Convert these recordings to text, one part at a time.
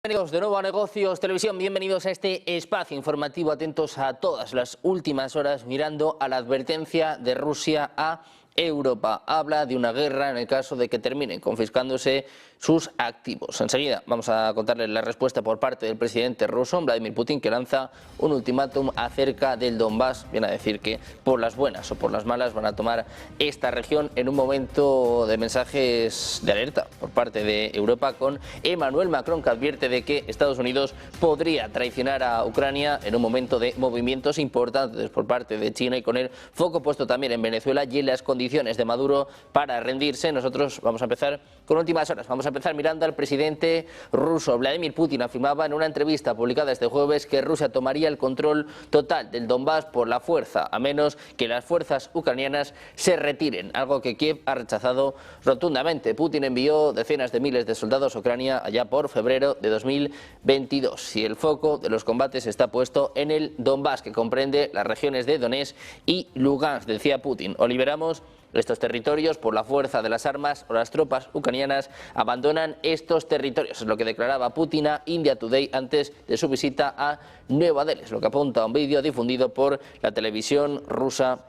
Bienvenidos de nuevo a Negocios Televisión, bienvenidos a este espacio informativo, atentos a todas las últimas horas mirando a la advertencia de Rusia a Europa. Habla de una guerra en el caso de que terminen confiscándose sus activos. Enseguida vamos a contarles la respuesta por parte del presidente ruso, Vladimir Putin, que lanza un ultimátum acerca del Donbass. Viene a decir que por las buenas o por las malas van a tomar esta región en un momento de mensajes de alerta por parte de Europa, con Emmanuel Macron, que advierte de que Estados Unidos podría traicionar a Ucrania en un momento de movimientos importantes por parte de China, y con el foco puesto también en Venezuela y en las condiciones de Maduro para rendirse. Nosotros vamos a empezar con últimas horas. Vamos a empezar mirando al presidente ruso. Vladimir Putin afirmaba en una entrevista publicada este jueves que Rusia tomaría el control total del Donbass por la fuerza, a menos que las fuerzas ucranianas se retiren, algo que Kiev ha rechazado rotundamente. Putin envió decenas de miles de soldados a Ucrania allá por febrero de 2022 y el foco de los combates está puesto en el Donbass, que comprende las regiones de Donetsk y Lugansk. Decía Putin: o liberamos estos territorios por la fuerza de las armas o las tropas ucranianas abandonan estos territorios. Es lo que declaraba Putin a India Today antes de su visita a Nueva Delhi, es lo que apunta a un vídeo difundido por la televisión rusa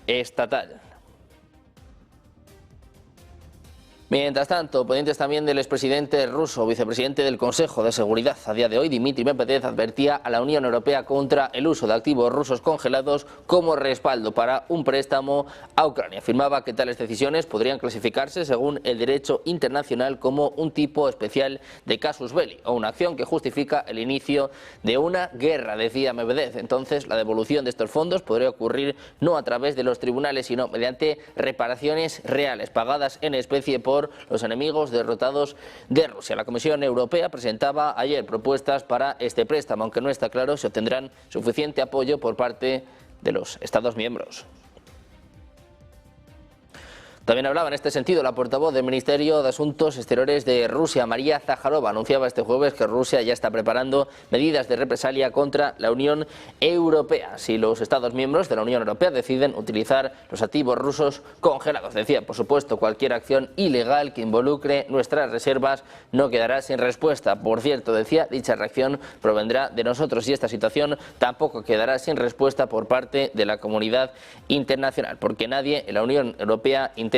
estatal. Mientras tanto, pendientes también del expresidente ruso, vicepresidente del Consejo de Seguridad a día de hoy, Dmitry Medvedev advertía a la Unión Europea contra el uso de activos rusos congelados como respaldo para un préstamo a Ucrania. Afirmaba que tales decisiones podrían clasificarse, según el derecho internacional, como un tipo especial de casus belli, o una acción que justifica el inicio de una guerra, decía Medvedev. Entonces, la devolución de estos fondos podría ocurrir no a través de los tribunales, sino mediante reparaciones reales, pagadas en especie por los enemigos derrotados de Rusia. La Comisión Europea presentaba ayer propuestas para este préstamo, aunque no está claro si obtendrán suficiente apoyo por parte de los Estados miembros. También hablaba en este sentido la portavoz del Ministerio de Asuntos Exteriores de Rusia, María Zakharova. Anunciaba este jueves que Rusia ya está preparando medidas de represalia contra la Unión Europea si los Estados miembros de la Unión Europea deciden utilizar los activos rusos congelados. Decía, por supuesto, cualquier acción ilegal que involucre nuestras reservas no quedará sin respuesta. Por cierto, decía, dicha reacción provendrá de nosotros y esta situación tampoco quedará sin respuesta por parte de la comunidad internacional, porque nadie en la Unión Europea intenta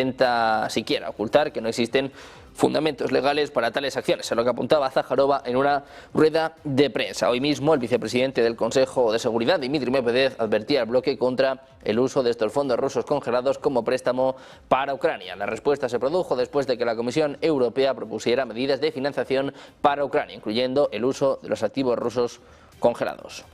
siquiera ocultar que no existen fundamentos legales para tales acciones, a lo que apuntaba Zakharova en una rueda de prensa. Hoy mismo el vicepresidente del Consejo de Seguridad, Dmitry Medvedev, advertía al bloque contra el uso de estos fondos rusos congelados como préstamo para Ucrania. La respuesta se produjo después de que la Comisión Europea propusiera medidas de financiación para Ucrania, incluyendo el uso de los activos rusos congelados.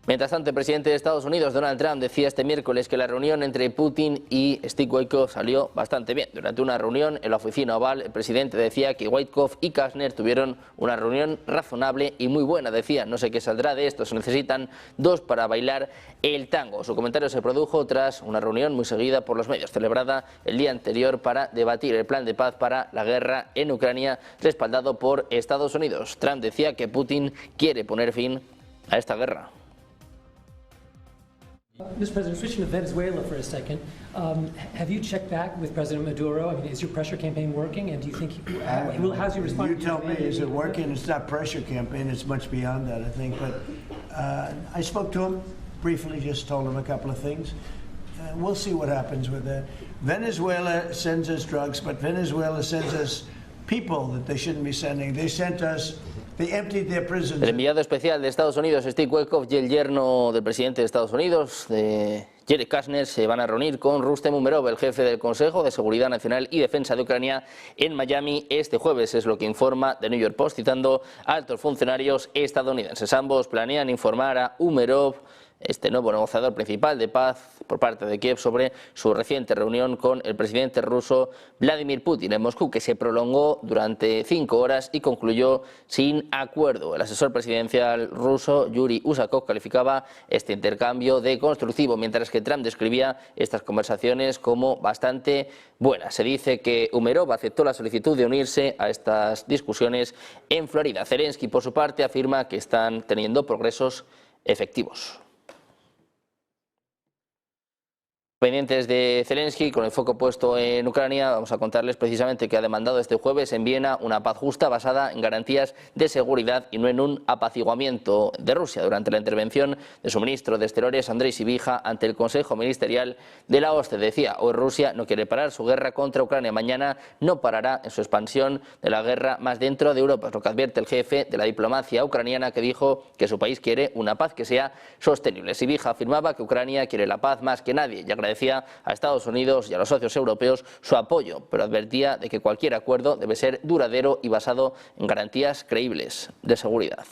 Mientras tanto, el presidente de Estados Unidos, Donald Trump, decía este miércoles que la reunión entre Putin y Steve Witkoff salió bastante bien. Durante una reunión en la oficina Oval, el presidente decía que Witkoff y Kushner tuvieron una reunión razonable y muy buena. Decía, no sé qué saldrá de esto, se necesitan dos para bailar el tango. Su comentario se produjo tras una reunión muy seguida por los medios, celebrada el día anterior para debatir el plan de paz para la guerra en Ucrania, respaldado por Estados Unidos. Trump decía que Putin quiere poner fin a esta guerra. Mr. President, switching to Venezuela for a second, have you checked back with President Maduro? I mean, is your pressure campaign working, and do you think, how's your response? You tell me, is it working? It's not pressure campaign, it's much beyond that, I think. But I spoke to him briefly, just told him a couple of things. We'll see what happens with that. Venezuela sends us drugs, but Venezuela sends us people that they shouldn't be sending. They sent us... El enviado especial de Estados Unidos, Steve Witkoff, y el yerno del presidente de Estados Unidos, Jared Kushner, se van a reunir con Rustem Umerov, el jefe del Consejo de Seguridad Nacional y Defensa de Ucrania, en Miami este jueves. Es lo que informa The New York Post, citando a altos funcionarios estadounidenses. Ambos planean informar a Umerov, este nuevo negociador principal de paz por parte de Kiev, sobre su reciente reunión con el presidente ruso Vladimir Putin en Moscú, que se prolongó durante 5 horas y concluyó sin acuerdo. El asesor presidencial ruso, Yuri Usakov, calificaba este intercambio de constructivo, mientras que Trump describía estas conversaciones como bastante buenas. Se dice que Umerov aceptó la solicitud de unirse a estas discusiones en Florida. Zelensky, por su parte, afirma que están teniendo progresos efectivos. Pendientes de Zelensky, con el foco puesto en Ucrania, vamos a contarles precisamente que ha demandado este jueves en Viena una paz justa basada en garantías de seguridad y no en un apaciguamiento de Rusia. Durante la intervención de su ministro de Exteriores, Andrei Sybiha, ante el Consejo Ministerial de la OSCE, decía: hoy Rusia no quiere parar su guerra contra Ucrania, mañana no parará en su expansión de la guerra más dentro de Europa. Es lo que advierte el jefe de la diplomacia ucraniana, que dijo que su país quiere una paz que sea sostenible. Sybiha afirmaba que Ucrania quiere la paz más que nadie y agradecía a Estados Unidos y a los socios europeos su apoyo, pero advertía de que cualquier acuerdo debe ser duradero y basado en garantías creíbles de seguridad.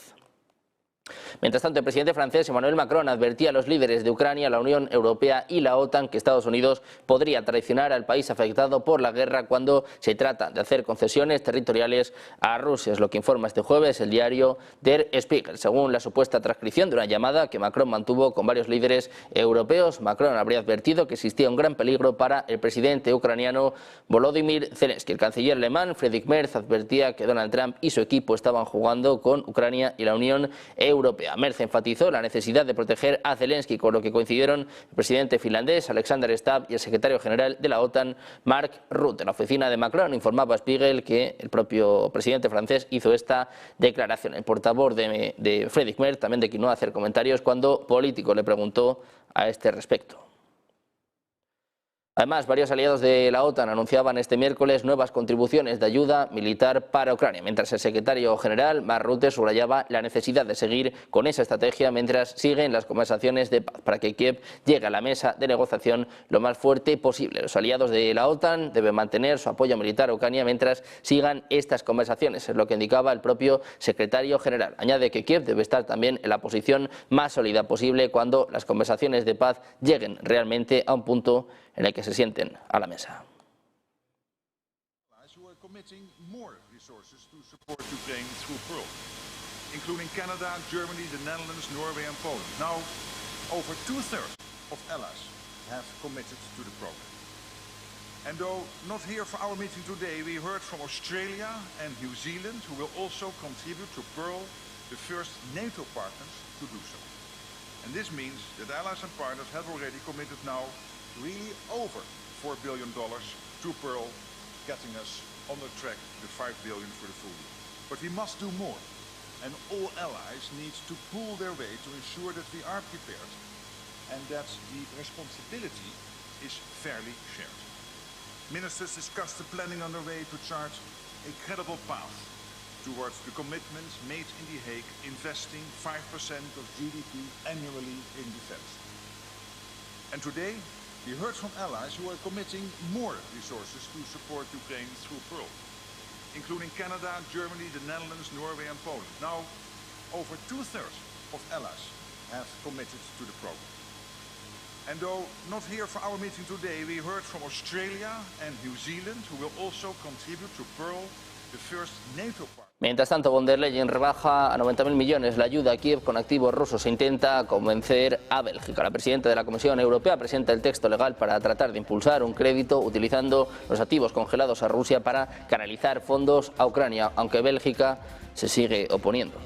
Mientras tanto, el presidente francés Emmanuel Macron advertía a los líderes de Ucrania, la Unión Europea y la OTAN que Estados Unidos podría traicionar al país afectado por la guerra cuando se trata de hacer concesiones territoriales a Rusia. Es lo que informa este jueves el diario Der Spiegel. Según la supuesta transcripción de una llamada que Macron mantuvo con varios líderes europeos, Macron habría advertido que existía un gran peligro para el presidente ucraniano Volodymyr Zelensky. El canciller alemán Friedrich Merz advertía que Donald Trump y su equipo estaban jugando con Ucrania y la Unión Europea. Merz enfatizó la necesidad de proteger a Zelensky, con lo que coincidieron el presidente finlandés Alexander Stubb y el secretario general de la OTAN Mark Rutte. La oficina de Macron informaba a Spiegel que el propio presidente francés hizo esta declaración. El portavoz de Friedrich Merz también declinó hacer comentarios cuando Político le preguntó a este respecto. Además, varios aliados de la OTAN anunciaban este miércoles nuevas contribuciones de ayuda militar para Ucrania, mientras el secretario general Mark Rutte subrayaba la necesidad de seguir con esa estrategia mientras siguen las conversaciones de paz para que Kiev llegue a la mesa de negociación lo más fuerte posible. Los aliados de la OTAN deben mantener su apoyo militar a Ucrania mientras sigan estas conversaciones, es lo que indicaba el propio secretario general. Añade que Kiev debe estar también en la posición más sólida posible cuando las conversaciones de paz lleguen realmente a un punto en el que se sienten a la mesa. Including Canada, Germany, the Netherlands, Norway and Poland. Now, over 2/3 of allies have committed to the program. And though not here for our meeting today, we heard from Australia and New Zealand, who will also contribute to Pearl, the first NATO partners to do so. And this means that allies and partners have already committed now really over $4 billion to Pearl, getting us on the track to $5 billion for the full year. But we must do more, and all allies need to pull their weight to ensure that we are prepared and that the responsibility is fairly shared. Ministers discussed the planning underway to chart a credible path towards the commitments made in The Hague, investing 5% of GDP annually in defense. And today, we heard from allies who are committing more resources to support Ukraine through Pearl, including Canada, Germany, the Netherlands, Norway and Poland. Now, over 2/3 of allies have committed to the program. And though not here for our meeting today, we heard from Australia and New Zealand, who will also contribute to Pearl, the first NATO partner. Mientras tanto, von der Leyen rebaja a 90.000 millones la ayuda a Kiev con activos rusos e intenta convencer a Bélgica. La presidenta de la Comisión Europea presenta el texto legal para tratar de impulsar un crédito utilizando los activos congelados a Rusia para canalizar fondos a Ucrania, aunque Bélgica se sigue oponiendo.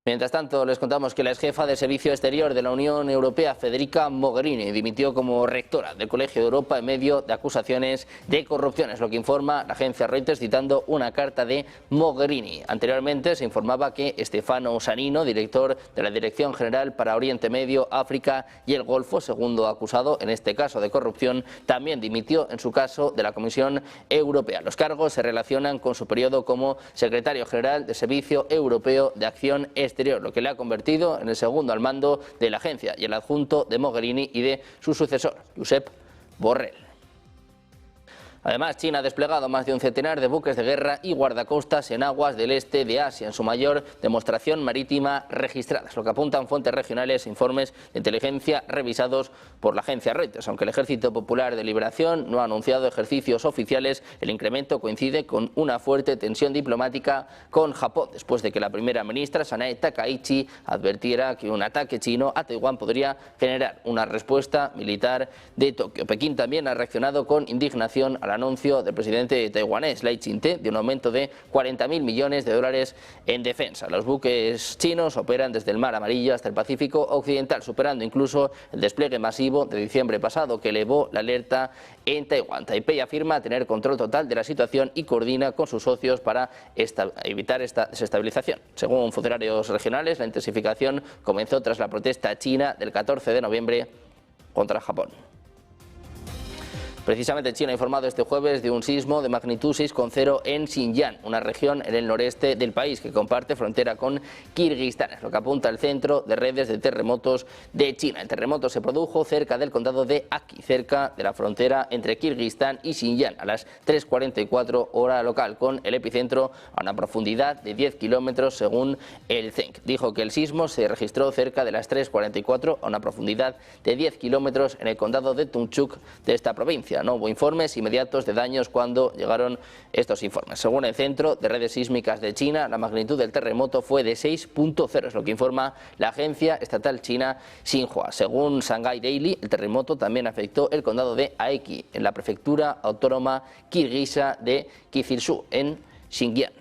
Mientras tanto, les contamos que la exjefa de Servicio Exterior de la Unión Europea, Federica Mogherini, dimitió como rectora del Colegio de Europa en medio de acusaciones de corrupción. Es lo que informa la agencia Reuters citando una carta de Mogherini. Anteriormente se informaba que Stefano Sanino, director de la Dirección General para Oriente Medio, África y el Golfo, segundo acusado en este caso de corrupción, también dimitió en su caso de la Comisión Europea. Los cargos se relacionan con su periodo como secretario general del Servicio Europeo de Acción Exterior, lo que le ha convertido en el segundo al mando de la agencia y el adjunto de Mogherini y de su sucesor, Josep Borrell. Además, China ha desplegado más de un centenar de buques de guerra y guardacostas en aguas del este de Asia, en su mayor demostración marítima registrada, es lo que apuntan fuentes regionales e informes de inteligencia revisados por la agencia Reuters. Aunque el Ejército Popular de Liberación no ha anunciado ejercicios oficiales, el incremento coincide con una fuerte tensión diplomática con Japón, después de que la primera ministra Sanae Takaichi advirtiera que un ataque chino a Taiwán podría generar una respuesta militar de Tokio. Pekín también ha reaccionado con indignación a al anuncio del presidente taiwanés Lai Ching-te de un aumento de 40.000 millones de dólares en defensa. Los buques chinos operan desde el Mar Amarillo hasta el Pacífico Occidental, superando incluso el despliegue masivo de diciembre pasado que elevó la alerta en Taiwán. Taipei afirma tener control total de la situación y coordina con sus socios para evitar esta desestabilización. Según funcionarios regionales, la intensificación comenzó tras la protesta china del 14 de noviembre contra Japón. Precisamente China ha informado este jueves de un sismo de magnitud 6,0 en Xinjiang, una región en el noreste del país que comparte frontera con Kirguistán, es lo que apunta el Centro de Redes de Terremotos de China. El terremoto se produjo cerca del condado de Aki, cerca de la frontera entre Kirguistán y Xinjiang, a las 3:44 hora local, con el epicentro a una profundidad de 10 kilómetros según el CENC. Dijo que el sismo se registró cerca de las 3:44 a una profundidad de 10 kilómetros en el condado de Tungchuk de esta provincia. No hubo informes inmediatos de daños cuando llegaron estos informes. Según el Centro de Redes Sísmicas de China, la magnitud del terremoto fue de 6,0, es lo que informa la agencia estatal china Xinhua. Según Shanghai Daily, el terremoto también afectó el condado de Aeki, en la prefectura autónoma kirguisa de Kyzyl en Xinjiang.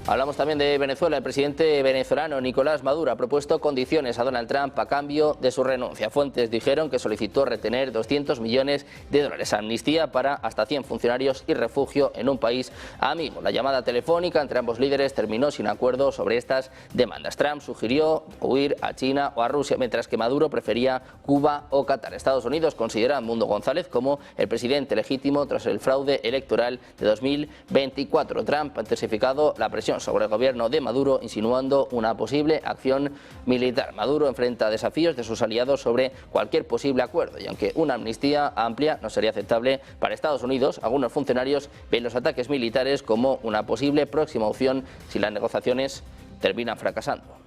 Hablamos también de Venezuela. El presidente venezolano Nicolás Maduro ha propuesto condiciones a Donald Trump a cambio de su renuncia. Fuentes dijeron que solicitó retener 200 millones de dólares, amnistía para hasta 100 funcionarios y refugio en un país amigo. La llamada telefónica entre ambos líderes terminó sin acuerdo sobre estas demandas. Trump sugirió huir a China o a Rusia, mientras que Maduro prefería Cuba o Qatar. Estados Unidos considera a Mundo González como el presidente legítimo tras el fraude electoral de 2024. Trump ha intensificado la presión sobre el gobierno de Maduro, insinuando una posible acción militar. Maduro enfrenta desafíos de sus aliados sobre cualquier posible acuerdo, y aunque una amnistía amplia no sería aceptable para Estados Unidos, algunos funcionarios ven los ataques militares como una posible próxima opción si las negociaciones terminan fracasando.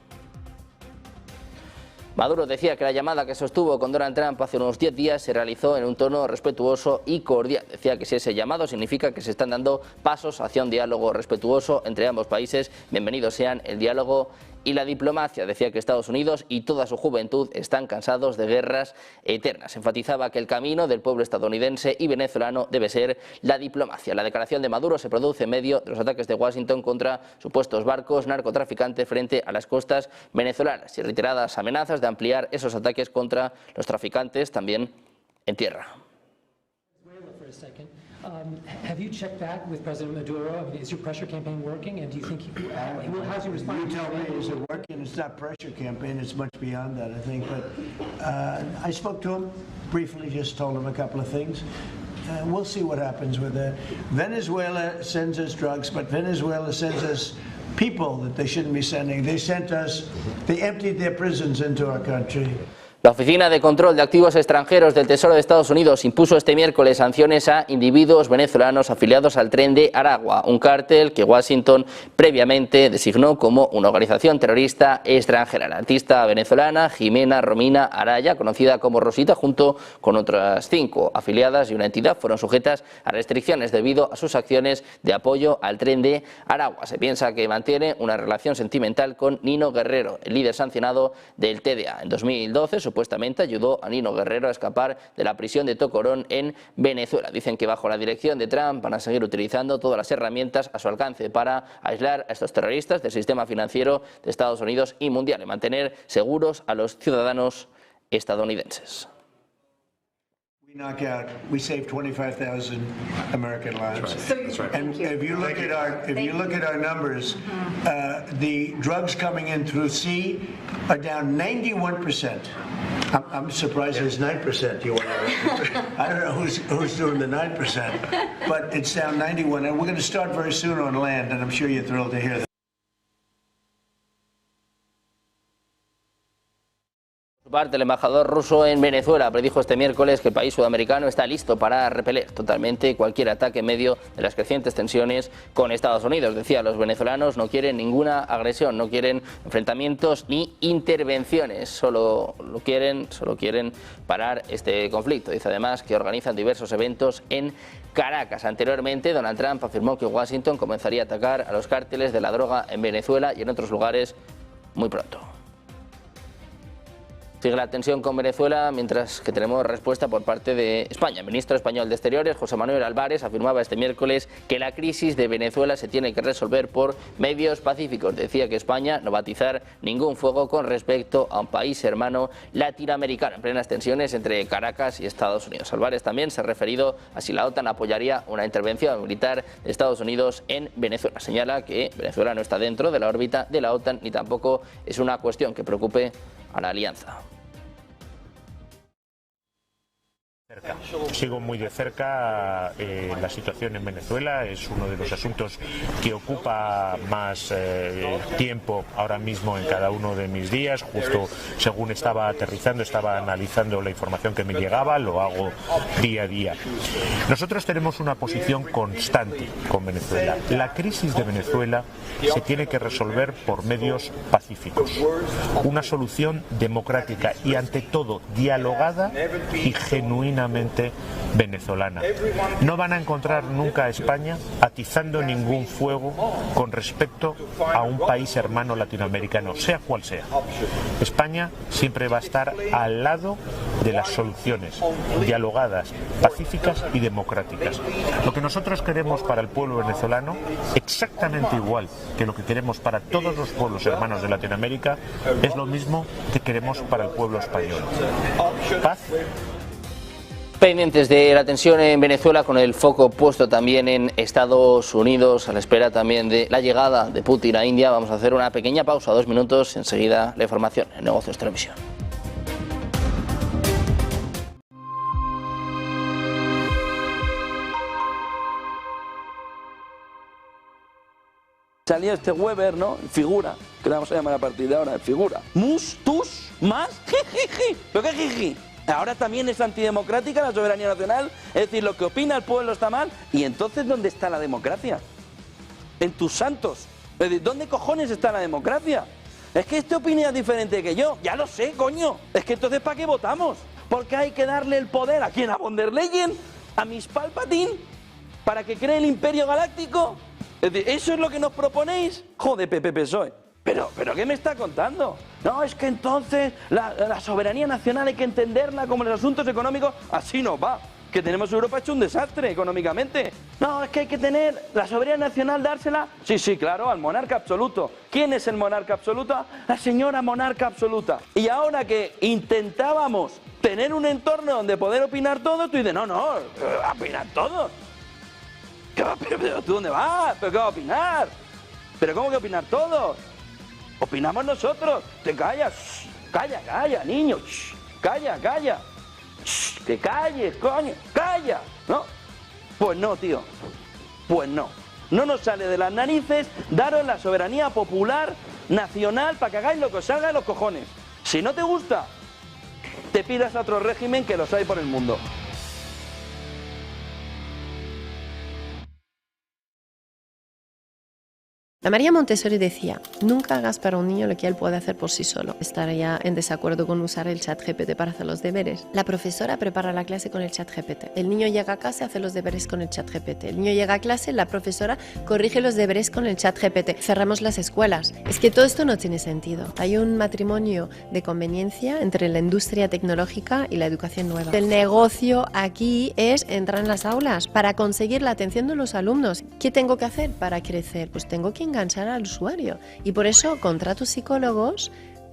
Maduro decía que la llamada que sostuvo con Donald Trump hace unos 10 días se realizó en un tono respetuoso y cordial. Decía que si ese llamado significa que se están dando pasos hacia un diálogo respetuoso entre ambos países, bienvenidos sean el diálogo y la diplomacia. Decía que Estados Unidos y toda su juventud están cansados de guerras eternas. Enfatizaba que el camino del pueblo estadounidense y venezolano debe ser la diplomacia. La declaración de Maduro se produce en medio de los ataques de Washington contra supuestos barcos narcotraficantes frente a las costas venezolanas y reiteradas amenazas de ampliar esos ataques contra los traficantes también en tierra. Have you checked back with President Maduro? I mean, is your pressure campaign working, and do you think how's he responding? You tell me, is it working? It's not pressure campaign, it's much beyond that, I think. But I spoke to him briefly, just told him a couple of things. We'll see what happens with that. Venezuela sends us drugs, but Venezuela sends us people that they shouldn't be sending. They emptied their prisons into our country. La Oficina de Control de Activos Extranjeros del Tesoro de Estados Unidos impuso este miércoles sanciones a individuos venezolanos afiliados al Tren de Aragua, un cártel que Washington previamente designó como una organización terrorista extranjera. La artista venezolana Jimena Romina Araya, conocida como Rosita, junto con otras 5 afiliadas y una entidad, fueron sujetas a restricciones debido a sus acciones de apoyo al Tren de Aragua. Se piensa que mantiene una relación sentimental con Nino Guerrero, el líder sancionado del TDA. En 2012, supuestamente ayudó a Nino Guerrero a escapar de la prisión de Tocorón en Venezuela. Dicen que bajo la dirección de Trump van a seguir utilizando todas las herramientas a su alcance para aislar a estos terroristas del sistema financiero de Estados Unidos y mundial y mantener seguros a los ciudadanos estadounidenses. We saved 25,000 American lives. That's right. And if you look at our numbers, the drugs coming in through sea are down 91%. I'm surprised there's 9%. I don't know who's doing the 9%, but it's down 91, and we're going to start very soon on land, and I'm sure you're thrilled to hear that. Por su parte, el embajador ruso en Venezuela predijo este miércoles que el país sudamericano está listo para repeler totalmente cualquier ataque en medio de las crecientes tensiones con Estados Unidos. Decía, los venezolanos no quieren ninguna agresión, no quieren enfrentamientos ni intervenciones, solo quieren parar este conflicto. Dice además que organizan diversos eventos en Caracas. Anteriormente, Donald Trump afirmó que Washington comenzaría a atacar a los cárteles de la droga en Venezuela y en otros lugares muy pronto. Sigue la tensión con Venezuela, mientras que tenemos respuesta por parte de España. El ministro español de Exteriores, José Manuel Álvarez, afirmaba este miércoles que la crisis de Venezuela se tiene que resolver por medios pacíficos. Decía que España no va a atizar ningún fuego con respecto a un país hermano latinoamericano en plenas tensiones entre Caracas y Estados Unidos. Álvarez también se ha referido a si la OTAN apoyaría una intervención militar de Estados Unidos en Venezuela. Señala que Venezuela no está dentro de la órbita de la OTAN ni tampoco es una cuestión que preocupe a la alianza. Sigo muy de cerca la situación en Venezuela, es uno de los asuntos que ocupa más tiempo ahora mismo en cada uno de mis días. Justo según estaba aterrizando, estaba analizando la información que me llegaba, lo hago día a día. Nosotros tenemos una posición constante con Venezuela. La crisis de Venezuela se tiene que resolver por medios pacíficos, una solución democrática y ante todo dialogada y genuinamente venezolana. No van a encontrar nunca a España atizando ningún fuego con respecto a un país hermano latinoamericano, sea cual sea. España siempre va a estar al lado de las soluciones dialogadas, pacíficas y democráticas. Lo que nosotros queremos para el pueblo venezolano, exactamente igual que lo que queremos para todos los pueblos hermanos de Latinoamérica, es lo mismo que queremos para el pueblo español. Paz. Pendientes de la tensión en Venezuela, con el foco puesto también en Estados Unidos, a la espera también de la llegada de Putin a India. Vamos a hacer una pequeña pausa, 2 minutos, enseguida la información en Negocios Televisión. Salía este Weber, ¿no? Figura, que le vamos a llamar a partir de ahora, figura. Mus, tus, más, jijiji. ¿Pero qué jiji? Ahora también es antidemocrática la soberanía nacional, es decir, lo que opina el pueblo está mal. ¿Y entonces dónde está la democracia? En tus santos. Es decir, ¿dónde cojones está la democracia? Es que este opina diferente que yo. Ya lo sé, coño. Es que entonces ¿para qué votamos? Porque hay que darle el poder a quién, a von der Leyen, a Miss Palpatine, para que cree el imperio galáctico. Es decir, ¿eso es lo que nos proponéis? Joder, PSOE. ¿Pero qué me está contando? No, es que entonces la soberanía nacional hay que entenderla como los asuntos económicos. Así no va, que tenemos Europa hecho un desastre económicamente. No, es que hay que tener la soberanía nacional, dársela. Sí, claro, al monarca absoluto. ¿Quién es el monarca absoluto? La señora monarca absoluta. Y ahora que intentábamos tener un entorno donde poder opinar todo, tú dices, no, va a opinar todo. ¿Pero tú dónde vas? ¿Pero qué va a opinar? ¿Pero cómo que opinar todo? Opinamos nosotros. Te callas. Calla, niño. Calla. Que calles, coño. Calla. ¿No? Pues no, tío. Pues no. No nos sale de las narices daros la soberanía popular nacional para que hagáis lo que os salga de los cojones. Si no te gusta, te pidas a otro régimen que los hay por el mundo. La María Montessori decía, nunca hagas para un niño lo que él puede hacer por sí solo. Estaría en desacuerdo con usar el chat GPT para hacer los deberes. La profesora prepara la clase con el chat GPT. El niño llega a casa y hace los deberes con el chat GPT. El niño llega a clase, la profesora corrige los deberes con el chat GPT. Cerramos las escuelas. Es que todo esto no tiene sentido. Hay un matrimonio de conveniencia entre la industria tecnológica y la educación nueva. El negocio aquí es entrar en las aulas para conseguir la atención de los alumnos. ¿Qué tengo que hacer para crecer? Pues tengo que enganchar al usuario y por eso contrato psicólogos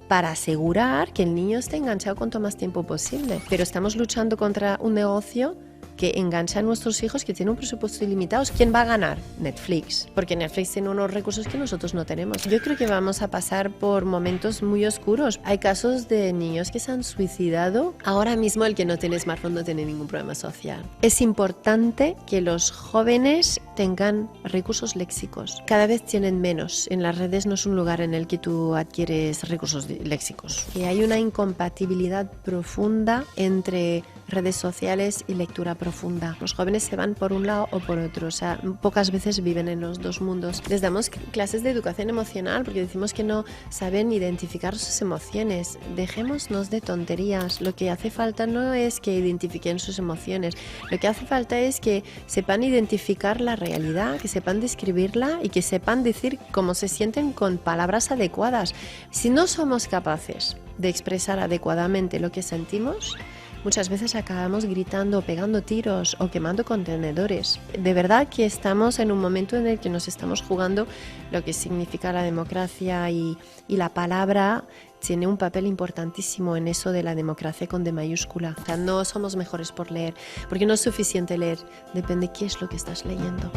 para asegurar que el niño esté enganchado cuanto más tiempo posible. Pero estamos luchando contra un negocio que engancha a nuestros hijos, que tiene un presupuesto ilimitado. ¿Quién va a ganar? Netflix, porque Netflix tiene unos recursos que nosotros no tenemos. Yo creo que vamos a pasar por momentos muy oscuros. Hay casos de niños que se han suicidado. Ahora mismo el que no tiene smartphone no tiene ningún problema social. Es importante que los jóvenes tengan recursos léxicos. Cada vez tienen menos. En las redes no es un lugar en el que tú adquieres recursos léxicos. Y hay una incompatibilidad profunda entre redes sociales y lectura profunda. Los jóvenes se van por un lado o por otro, o sea, pocas veces viven en los dos mundos. Les damos clases de educación emocional porque decimos que no saben identificar sus emociones. Dejémonos de tonterías. Lo que hace falta no es que identifiquen sus emociones, lo que hace falta es que sepan identificar la realidad, que sepan describirla y que sepan decir cómo se sienten con palabras adecuadas. Si no somos capaces de expresar adecuadamente lo que sentimos, muchas veces acabamos gritando, pegando tiros o quemando contenedores. De verdad que estamos en un momento en el que nos estamos jugando lo que significa la democracia y la palabra tiene un papel importantísimo en eso de la democracia con D mayúscula. O sea, no somos mejores por leer, porque no es suficiente leer, depende qué es lo que estás leyendo.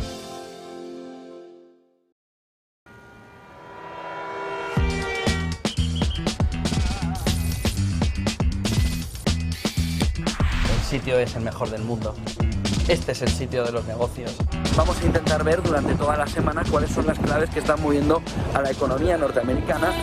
El sitio es el mejor del mundo. Este es el sitio de los negocios. Vamos a intentar ver durante toda la semana cuáles son las claves que están moviendo a la economía norteamericana.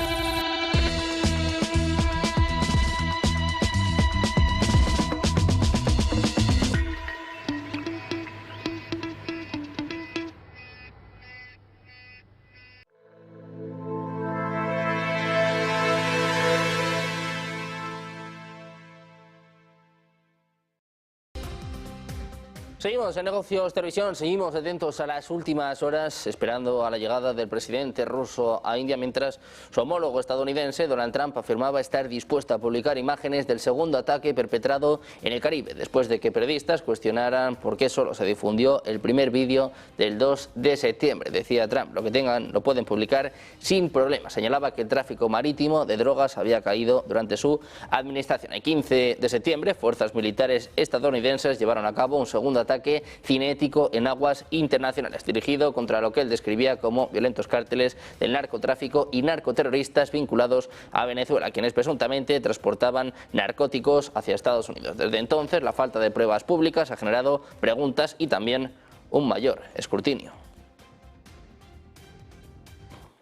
Seguimos en Negocios Televisión, seguimos atentos a las últimas horas, esperando a la llegada del presidente ruso a India, mientras su homólogo estadounidense, Donald Trump, afirmaba estar dispuesto a publicar imágenes del segundo ataque perpetrado en el Caribe, después de que periodistas cuestionaran por qué solo se difundió el primer vídeo del 2 de septiembre. Decía Trump, lo que tengan lo pueden publicar sin problema. Señalaba que el tráfico marítimo de drogas había caído durante su administración. El 15 de septiembre, fuerzas militares estadounidenses llevaron a cabo un segundo ataque cinético en aguas internacionales, dirigido contra lo que él describía como violentos cárteles del narcotráfico y narcoterroristas vinculados a Venezuela, quienes presuntamente transportaban narcóticos hacia Estados Unidos. Desde entonces, la falta de pruebas públicas ha generado preguntas y también un mayor escrutinio.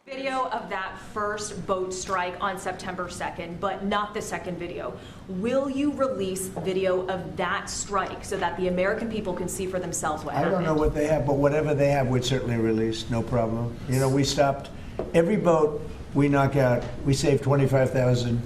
Video of that first boat strike on September 2nd, but not the second video. Will you release video of that strike so that the American people can see for themselves what happened? I don't know what they have, but whatever they have, we'd certainly release, no problem. You know, we stopped every boat we knock out. We save 25,000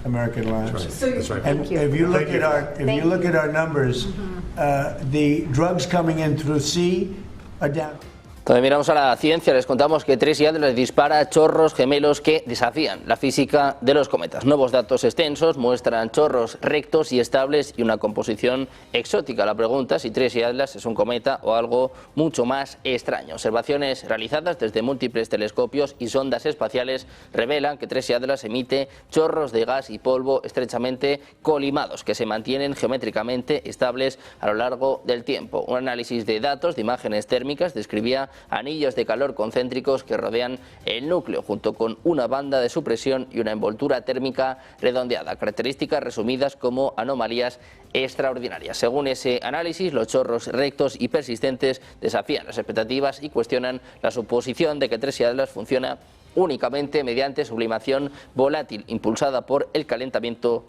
American lives. That's right. And if you look at our numbers, the drugs coming in through sea are down. También miramos a la ciencia, les contamos que Tracy Adler dispara chorros gemelos que desafían la física de los cometas. Nuevos datos extensos muestran chorros rectos y estables y una composición exótica. La pregunta si Tracy Adler es un cometa o algo mucho más extraño. Observaciones realizadas desde múltiples telescopios y sondas espaciales revelan que Tracy Adler emite chorros de gas y polvo estrechamente colimados que se mantienen geométricamente estables a lo largo del tiempo. Un análisis de datos de imágenes térmicas describía anillos de calor concéntricos que rodean el núcleo, junto con una banda de supresión y una envoltura térmica redondeada, características resumidas como anomalías extraordinarias. Según ese análisis, los chorros rectos y persistentes desafían las expectativas y cuestionan la suposición de que Tracy Adler funciona únicamente mediante sublimación volátil impulsada por el calentamiento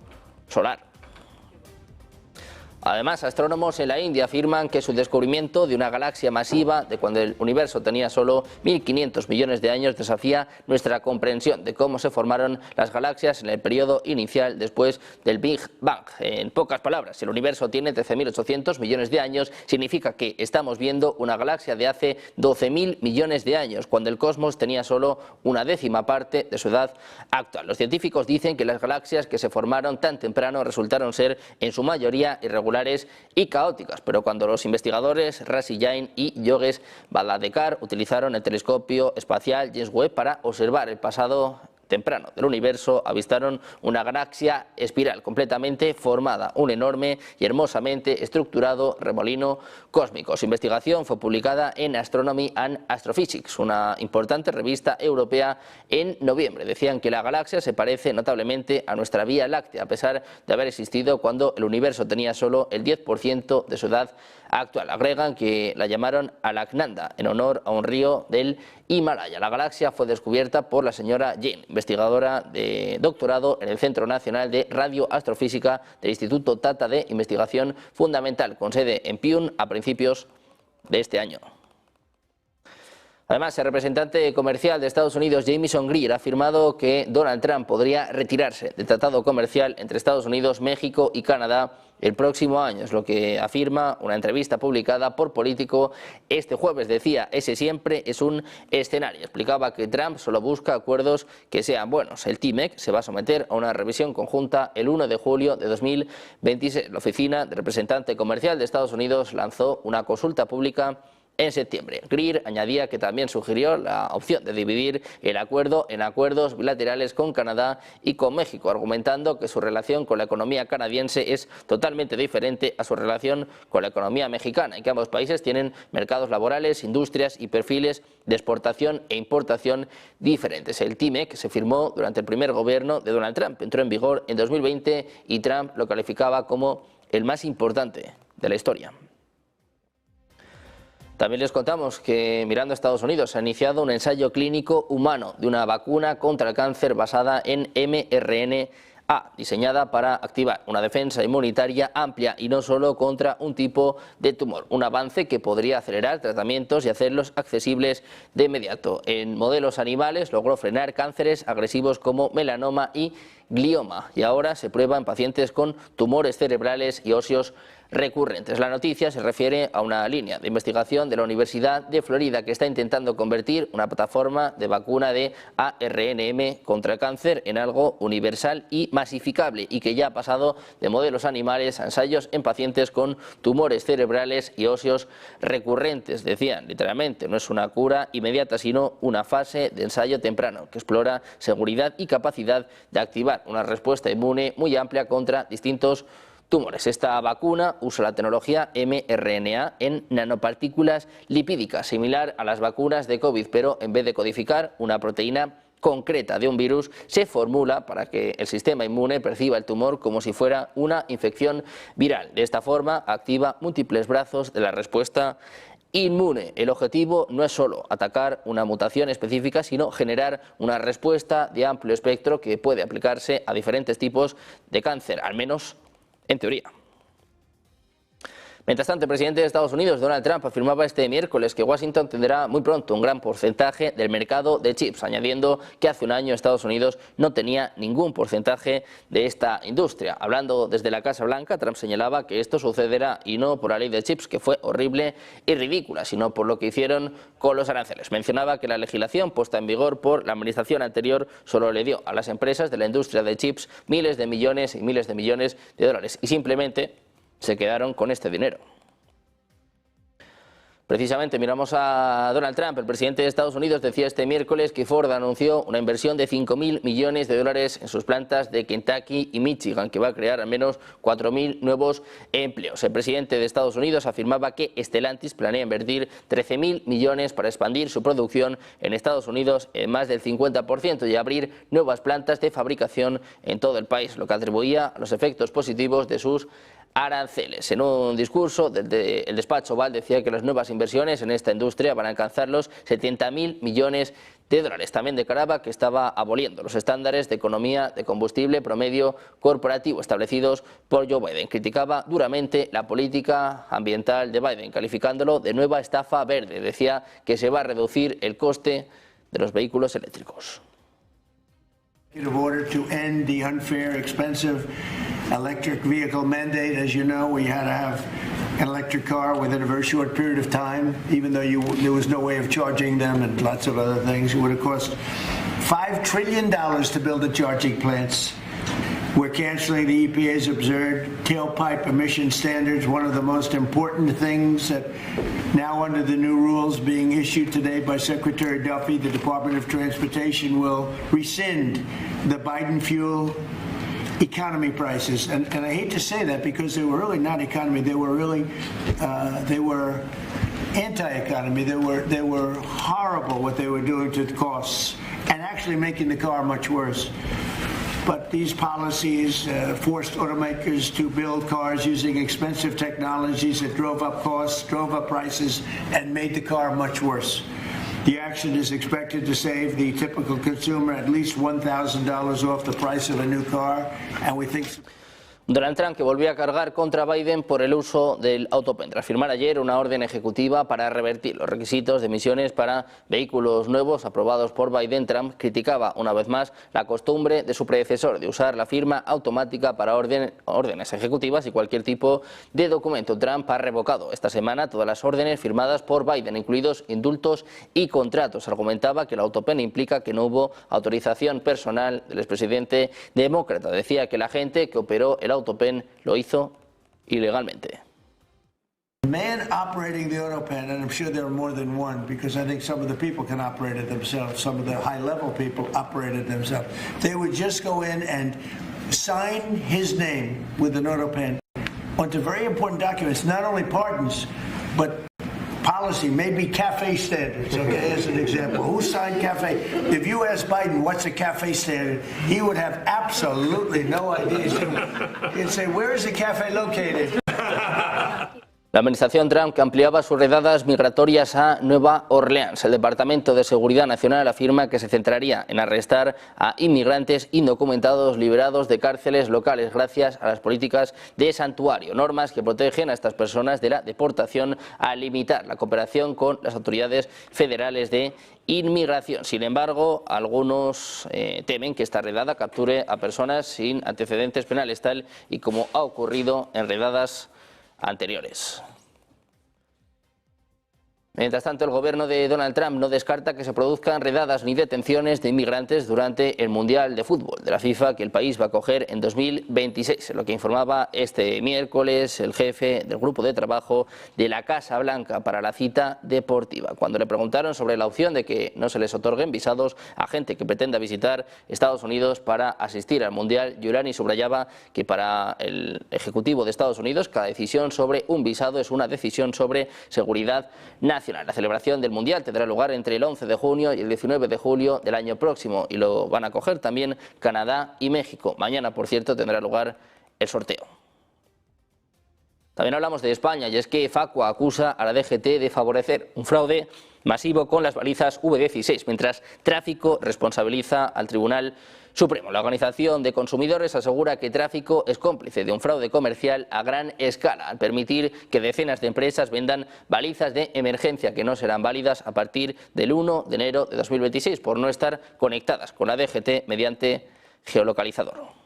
solar. Además, astrónomos en la India afirman que su descubrimiento de una galaxia masiva de cuando el universo tenía solo 1.500 millones de años desafía nuestra comprensión de cómo se formaron las galaxias en el periodo inicial después del Big Bang. En pocas palabras, si el universo tiene 13.800 millones de años, significa que estamos viendo una galaxia de hace 12.000 millones de años, cuando el cosmos tenía solo una décima parte de su edad actual. Los científicos dicen que las galaxias que se formaron tan temprano resultaron ser en su mayoría irregulares y caóticas, pero cuando los investigadores Razi Jain y Yogesh Bhattacharya utilizaron el telescopio espacial James Webb para observar el pasado temprano del universo, avistaron una galaxia espiral completamente formada, un enorme y hermosamente estructurado remolino cósmico. Su investigación fue publicada en Astronomy and Astrophysics, una importante revista europea, en noviembre. Decían que la galaxia se parece notablemente a nuestra Vía Láctea, a pesar de haber existido cuando el universo tenía solo el 10% de su edad actual. Agregan que la llamaron Alaknanda, en honor a un río del Himalaya. La galaxia fue descubierta por la señora Jain, investigadora de doctorado en el Centro Nacional de Radioastrofísica del Instituto Tata de Investigación Fundamental, con sede en Pune, a principios de este año. Además, el representante comercial de Estados Unidos, Jamieson Greer, ha afirmado que Donald Trump podría retirarse del tratado comercial entre Estados Unidos, México y Canadá el próximo año. Es lo que afirma una entrevista publicada por Político este jueves. Decía, ese siempre es un escenario. Explicaba que Trump solo busca acuerdos que sean buenos. El TMEC se va a someter a una revisión conjunta el 1 de julio de 2026. La Oficina del Representante Comercial de Estados Unidos lanzó una consulta pública en septiembre. Greer añadía que también sugirió la opción de dividir el acuerdo en acuerdos bilaterales con Canadá y con México, argumentando que su relación con la economía canadiense es totalmente diferente a su relación con la economía mexicana y que ambos países tienen mercados laborales, industrias y perfiles de exportación e importación diferentes. El TMEC se firmó durante el primer gobierno de Donald Trump, entró en vigor en 2020 y Trump lo calificaba como el más importante de la historia. También les contamos que, mirando a Estados Unidos, se ha iniciado un ensayo clínico humano de una vacuna contra el cáncer basada en mRNA, diseñada para activar una defensa inmunitaria amplia y no solo contra un tipo de tumor. Un avance que podría acelerar tratamientos y hacerlos accesibles de inmediato. En modelos animales logró frenar cánceres agresivos como melanoma y glioma y ahora se prueba en pacientes con tumores cerebrales y óseos recurrentes. La noticia se refiere a una línea de investigación de la Universidad de Florida que está intentando convertir una plataforma de vacuna de ARNM contra el cáncer en algo universal y masificable y que ya ha pasado de modelos animales a ensayos en pacientes con tumores cerebrales y óseos recurrentes. Decían, literalmente, no es una cura inmediata, sino una fase de ensayo temprano que explora seguridad y capacidad de activar una respuesta inmune muy amplia contra distintos tumores. Esta vacuna usa la tecnología mRNA en nanopartículas lipídicas, similar a las vacunas de COVID, pero en vez de codificar una proteína concreta de un virus, se formula para que el sistema inmune perciba el tumor como si fuera una infección viral. De esta forma, activa múltiples brazos de la respuesta inmune. El objetivo no es solo atacar una mutación específica, sino generar una respuesta de amplio espectro que puede aplicarse a diferentes tipos de cáncer, al menos en teoría. Mientras tanto, el presidente de Estados Unidos, Donald Trump, afirmaba este miércoles que Washington tendrá muy pronto un gran porcentaje del mercado de chips, añadiendo que hace un año Estados Unidos no tenía ningún porcentaje de esta industria. Hablando desde la Casa Blanca, Trump señalaba que esto sucederá y no por la ley de chips, que fue horrible y ridícula, sino por lo que hicieron con los aranceles. Mencionaba que la legislación puesta en vigor por la administración anterior solo le dio a las empresas de la industria de chips miles de millones y miles de millones de dólares y simplemente se quedaron con este dinero. Precisamente miramos a Donald Trump. El presidente de Estados Unidos decía este miércoles que Ford anunció una inversión de 5.000 millones de dólares en sus plantas de Kentucky y Michigan, que va a crear al menos 4.000 nuevos empleos. El presidente de Estados Unidos afirmaba que Stellantis planea invertir 13.000 millones para expandir su producción en Estados Unidos en más del 50% y abrir nuevas plantas de fabricación en todo el país, lo que atribuía a los efectos positivos de sus aranceles. En un discurso el despacho Oval decía que las nuevas inversiones en esta industria van a alcanzar los 70.000 millones de dólares. También declaraba que estaba aboliendo los estándares de economía de combustible promedio corporativo establecidos por Joe Biden. Criticaba duramente la política ambiental de Biden, calificándolo de nueva estafa verde. Decía que se va a reducir el coste de los vehículos eléctricos. Order to end the unfair, expensive electric vehicle mandate. As you know, we had to have an electric car within a very short period of time, even though there was no way of charging them and lots of other things. It would have cost $5 trillion to build the charging plants. We're canceling the EPA's absurd tailpipe emission standards, one of the most important things that now under the new rules being issued today by Secretary Duffy, the Department of Transportation will rescind the Biden fuel economy prices. And I hate to say that because they were really not economy. They were really, they were anti-economy. They were horrible what they were doing to the costs and actually making the car much worse. But these policies forced automakers to build cars using expensive technologies that drove up costs, drove up prices, and made the car much worse. The action is expected to save the typical consumer at least $1,000 off the price of a new car, and we think... Donald Trump, que volvió a cargar contra Biden por el uso del autopen, tras firmar ayer una orden ejecutiva para revertir los requisitos de emisiones para vehículos nuevos aprobados por Biden. Trump criticaba una vez más la costumbre de su predecesor de usar la firma automática para órdenes ejecutivas y cualquier tipo de documento. Trump ha revocado esta semana todas las órdenes firmadas por Biden, incluidos indultos y contratos. Argumentaba que el autopen implica que no hubo autorización personal del expresidente demócrata. Decía que la gente que operó el autopen lo hizo ilegalmente. The man operating the autopen, and I'm sure there are more than one, because I think some of the people can operate it themselves, some of the high-level people operate it themselves. They would just go in and sign his name with an autopen onto very important documents, not only pardons, but policy, maybe CAFE standards, okay, as an example. Who signed CAFE? If you ask Biden what's a CAFE standard, he would have absolutely no idea. He'd say, where is the CAFE located? La administración Trump, que ampliaba sus redadas migratorias a Nueva Orleans. El Departamento de Seguridad Nacional afirma que se centraría en arrestar a inmigrantes indocumentados liberados de cárceles locales gracias a las políticas de santuario, normas que protegen a estas personas de la deportación al limitar la cooperación con las autoridades federales de inmigración. Sin embargo, algunos temen que esta redada capture a personas sin antecedentes penales, tal y como ha ocurrido en redadas anteriores. Mientras tanto, el gobierno de Donald Trump no descarta que se produzcan redadas ni detenciones de inmigrantes durante el Mundial de Fútbol de la FIFA que el país va a acoger en 2026, lo que informaba este miércoles el jefe del grupo de trabajo de la Casa Blanca para la cita deportiva. Cuando le preguntaron sobre la opción de que no se les otorguen visados a gente que pretenda visitar Estados Unidos para asistir al Mundial, Giuliani subrayaba que para el Ejecutivo de Estados Unidos cada decisión sobre un visado es una decisión sobre seguridad nacional. La celebración del Mundial tendrá lugar entre el 11 de junio y el 19 de julio del año próximo y lo van a acoger también Canadá y México. Mañana, por cierto, tendrá lugar el sorteo. También hablamos de España y es que Facua acusa a la DGT de favorecer un fraude masivo con las balizas V16, mientras Tráfico responsabiliza al Tribunal Supremo. La Organización de Consumidores asegura que Tráfico es cómplice de un fraude comercial a gran escala al permitir que decenas de empresas vendan balizas de emergencia que no serán válidas a partir del 1 de enero de 2026 por no estar conectadas con la DGT mediante geolocalizador.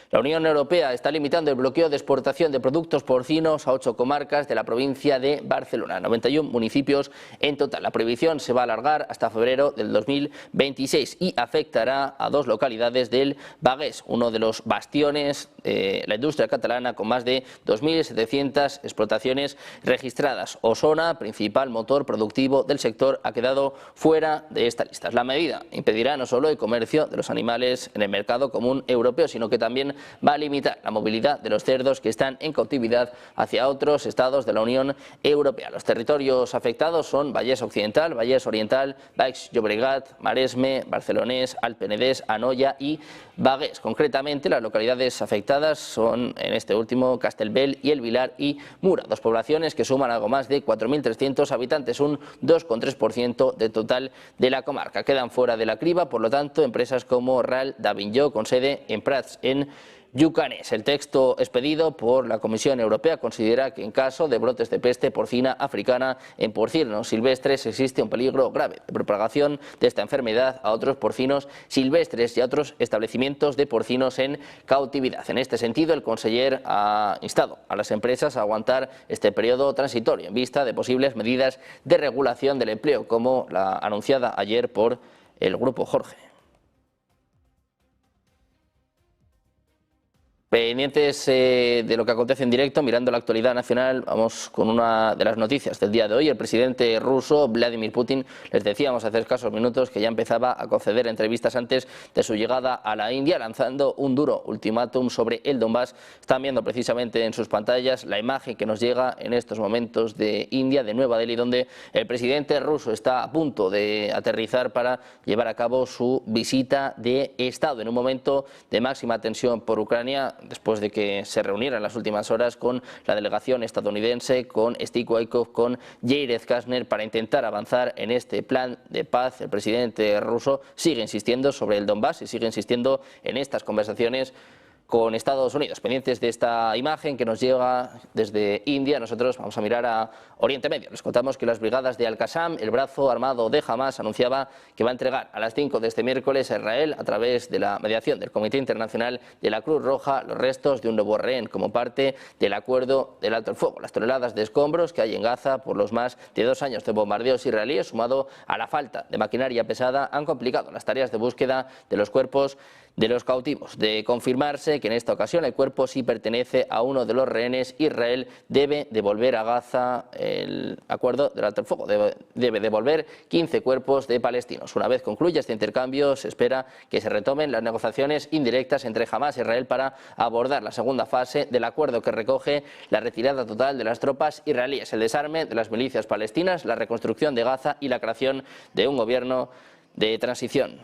La Unión Europea está limitando el bloqueo de exportación de productos porcinos a 8 comarcas de la provincia de Barcelona, 91 municipios en total. La prohibición se va a alargar hasta febrero del 2026 y afectará a 2 localidades del Bagués, uno de los bastiones de la industria catalana con más de 2.700 explotaciones registradas. Osona, principal motor productivo del sector, ha quedado fuera de esta lista. La medida impedirá no solo el comercio de los animales en el mercado común europeo, sino que también va a limitar la movilidad de los cerdos que están en cautividad hacia otros estados de la Unión Europea. Los territorios afectados son Vallès Occidental, Vallès Oriental, Baix Llobregat, Maresme, Barcelonès, Alt Penedès, Anoia y Bagués. Concretamente, las localidades afectadas son, en este último, Castellbell y El Vilar y Mura, 2 poblaciones que suman algo más de 4.300 habitantes, un 2,3% del total de la comarca. Quedan fuera de la criba, por lo tanto, empresas como RAL d'Avinyó, con sede en Prats, en Lluçanès. El texto expedido por la Comisión Europea considera que en caso de brotes de peste porcina africana en porcinos silvestres existe un peligro grave de propagación de esta enfermedad a otros porcinos silvestres y a otros establecimientos de porcinos en cautividad. En este sentido, el conseller ha instado a las empresas a aguantar este periodo transitorio en vista de posibles medidas de regulación del empleo, como la anunciada ayer por el Grupo Jorge. Pendientes de lo que acontece en directo, mirando la actualidad nacional, vamos con una de las noticias del día de hoy. El presidente ruso, Vladimir Putin, les decíamos hace escasos minutos que ya empezaba a conceder entrevistas antes de su llegada a la India, lanzando un duro ultimátum sobre el Donbass. Están viendo precisamente en sus pantallas la imagen que nos llega en estos momentos de India, de Nueva Delhi, donde el presidente ruso está a punto de aterrizar para llevar a cabo su visita de Estado, en un momento de máxima tensión por Ucrania, después de que se reuniera en las últimas horas con la delegación estadounidense, con Steve Witkoff, con Jared Kushner, para intentar avanzar en este plan de paz. El presidente ruso sigue insistiendo sobre el Donbass y sigue insistiendo en estas conversaciones con Estados Unidos. Pendientes de esta imagen que nos llega desde India, nosotros vamos a mirar a Oriente Medio. Les contamos que las brigadas de Al-Qassam, el brazo armado de Hamas, anunciaba que va a entregar a las 5 de este miércoles a Israel, a través de la mediación del Comité Internacional de la Cruz Roja, los restos de un nuevo rehén como parte del acuerdo del alto el fuego. Las toneladas de escombros que hay en Gaza por los más de 2 años de bombardeos israelíes, sumado a la falta de maquinaria pesada, han complicado las tareas de búsqueda de los cuerpos de los cautivos. De confirmarse que en esta ocasión el cuerpo sí pertenece a uno de los rehenes, Israel debe devolver a Gaza el acuerdo del alto el fuego, debe devolver 15 cuerpos de palestinos. Una vez concluya este intercambio, se espera que se retomen las negociaciones indirectas entre Hamas e Israel para abordar la segunda fase del acuerdo, que recoge la retirada total de las tropas israelíes, el desarme de las milicias palestinas, la reconstrucción de Gaza y la creación de un gobierno de transición.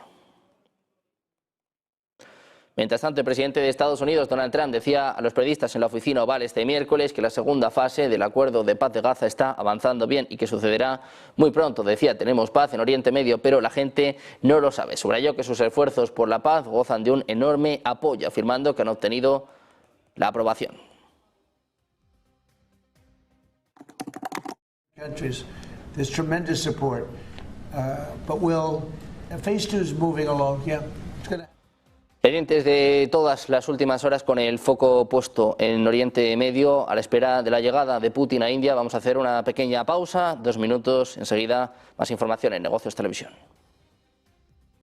Mientras tanto, el presidente de Estados Unidos, Donald Trump, decía a los periodistas en la oficina Oval este miércoles que la segunda fase del acuerdo de paz de Gaza está avanzando bien y que sucederá muy pronto. Decía, tenemos paz en Oriente Medio, pero la gente no lo sabe. Subrayó que sus esfuerzos por la paz gozan de un enorme apoyo, afirmando que han obtenido la aprobación. There's tremendous support, but phase 2 is moving along. Yeah, it's going to. Pendientes de todas las últimas horas, con el foco puesto en Oriente Medio, a la espera de la llegada de Putin a India. Vamos a hacer una pequeña pausa, 2 minutos, enseguida más información en Negocios Televisión.